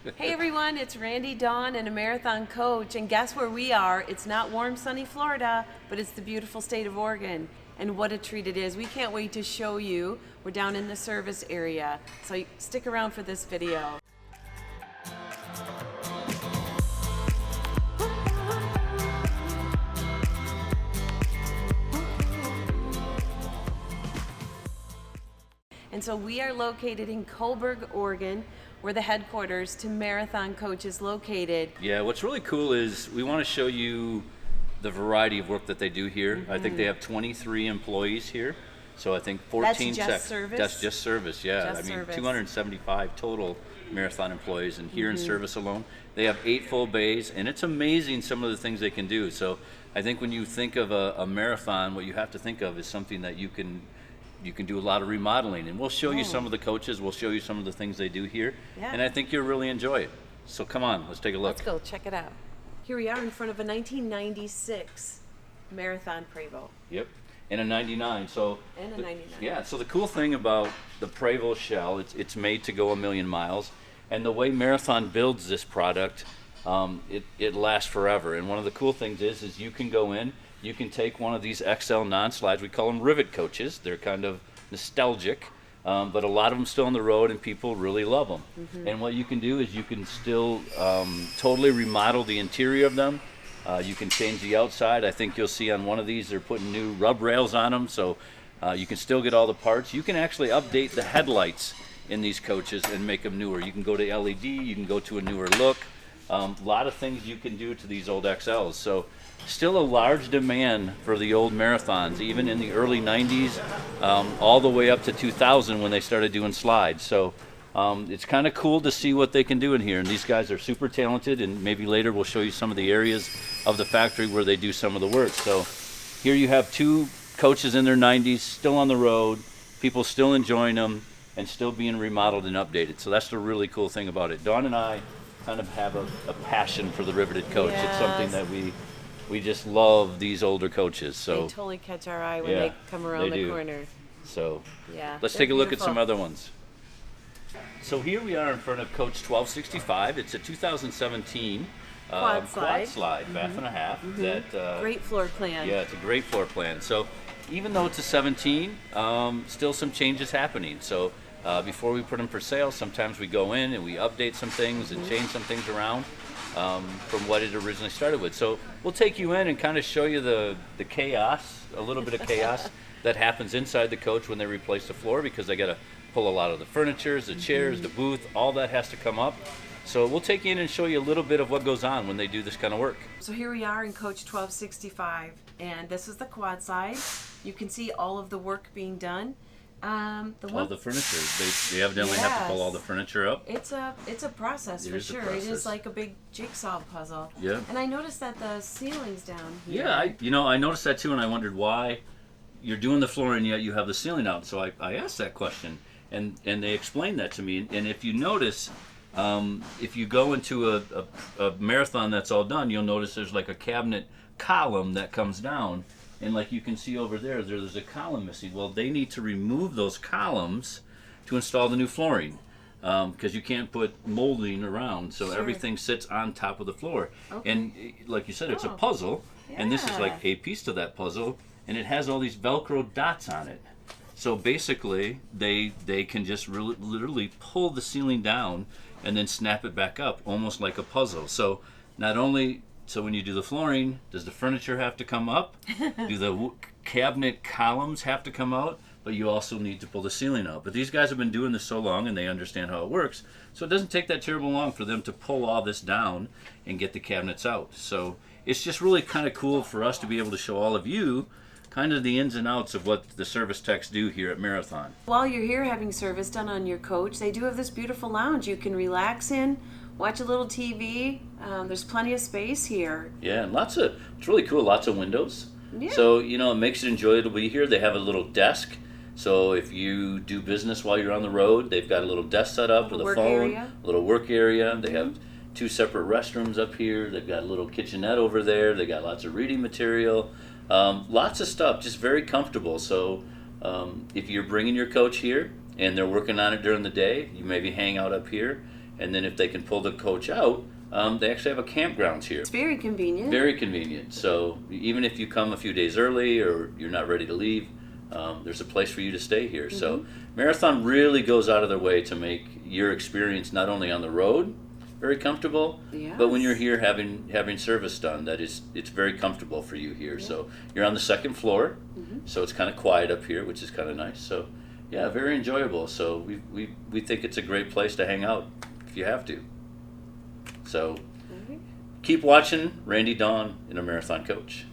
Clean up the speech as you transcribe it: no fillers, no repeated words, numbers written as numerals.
Hey everyone, it's Randy Dawn and a marathon coach, and guess where we are? It's not warm, sunny Florida, but it's the beautiful state of Oregon. And what a treat it is. We can't wait to show you. We're down in the service area, so stick around for this video. And so we are located in Coburg, Oregon, where the headquarters to Marathon Coach is located. Yeah, what's really cool is we want to show you the variety of work that they do here. I think they have 23 employees here. So I think 14 That's just service? That's just service, yeah. Just I mean, service. 275 total marathon employees, and here in service alone, they have 8 full bays, and it's amazing some of the things they can do. So I think when you think of a marathon, what you have to think of is something that you can do a lot of remodeling, and we'll show you some of the coaches, we'll show you some of the things they do here, Yeah. and I think you'll really enjoy it. So come on, let's take a look. Let's go check it out. Here we are in front of a 1996 Marathon Prevost. Yep, and a 99. So And a 99. Yeah. So the cool thing about the Prevost shell, it's made to go a million miles, and the way Marathon builds this product, it lasts forever. And one of the cool things is you can go in, you can take one of these XL non-slides. We call them rivet coaches. They're kind of nostalgic, but a lot of them still on the road, and people really love them. And what you can do is you can still totally remodel the interior of them. You can change the outside. I think you'll see on one of these they're putting new rub rails on them, so you can still get all the parts. You can actually update the headlights in these coaches and make them newer. You can go to LED, you can go to a newer look. A lot of things you can do to these old XLs. So still a large demand for the old marathons, even in the early 90s, all the way up to 2000 when they started doing slides. So it's kind of cool to see what they can do in here, and these guys are super talented, and maybe later we'll show you some of the areas of the factory where they do some of the work. So here you have 2 coaches in their 90s still on the road, people still enjoying them and still being remodeled and updated. So that's the really cool thing about it. Dawn and I kind of have a passion for the riveted coach. It's something Yes. that we just love, these older coaches. They So totally catch our eye when Yeah, they come around they the do. corner. so Yeah. let's they're take a look at beautiful. some other ones. So here we are in front of Coach 1265. It's a 2017 Quad slide. bath and a half. That Great floor plan. yeah, it's a great floor plan. So even though it's a 17, still some changes happening. So before we put them for sale, sometimes we go in and we update some things and change some things around from what it originally started with. So we'll take you in and kind of show you the chaos, a little bit of chaos that happens inside the coach when they replace the floor, because they got to pull a lot of the furniture, the chairs, the booth, all that has to come up. So we'll take you in and show you a little bit of what goes on when they do this kind of work. So here we are in Coach 1265, and this is the quad side. You can see all of the work being done. All the furniture, they evidently have to pull all the furniture up. It's a process It for is a sure. It is process. like a big jigsaw puzzle. Yeah. And I noticed that the ceiling's down here. Yeah, I noticed that too, and I wondered why you're doing the flooring yet you have the ceiling out. So I asked that question, and they explained that to me. And if you notice, if you go into a marathon that's all done, you'll notice there's like a cabinet column that comes down, and like you can see over there's a column missing. Well, they need to remove those columns to install the new flooring, because you can't put molding around, so Sure. everything sits on top of the floor. Okay. And like you said, it's a Oh. puzzle, and this is like Yeah. a piece to that puzzle, and it has all these Velcro dots on it. So basically, they can just literally pull the ceiling down and then snap it back up, almost like a puzzle. So not only, so when you do the flooring, does the furniture have to come up? Do the cabinet columns have to come out? But you also need to pull the ceiling out. But these guys have been doing this so long, and they understand how it works, so it doesn't take that terrible long for them to pull all this down and get the cabinets out. So it's just really kind of cool for us to be able to show all of you kind of the ins and outs of what the service techs do here at Marathon. While you're here having service done on your coach, they do have this beautiful lounge you can relax in, watch a little TV. There's plenty of space here. Yeah, and it's really cool, lots of windows. Yeah. So, it makes it enjoyable to be here. They have a little desk. So if you do business while you're on the road, they've got a little desk set up with a Work phone, area. a little work area. They have 2 separate restrooms up here. They've got a little kitchenette over there. They got lots of reading material. Lots of stuff, just very comfortable. So if you're bringing your coach here and they're working on it during the day, you maybe hang out up here and then if they can pull the coach out, they actually have a campgrounds here. It's very convenient. Very convenient. So even if you come a few days early or you're not ready to leave, there's a place for you to stay here. So Marathon really goes out of their way to make your experience not only on the road very comfortable, but when you're here having service done, it's very comfortable for you here. So you're on the second floor, so it's kind of quiet up here, which is kind of nice. So yeah, very enjoyable. So we think it's a great place to hang out if you have to. So keep watching Randy Dawn in a Marathon Coach.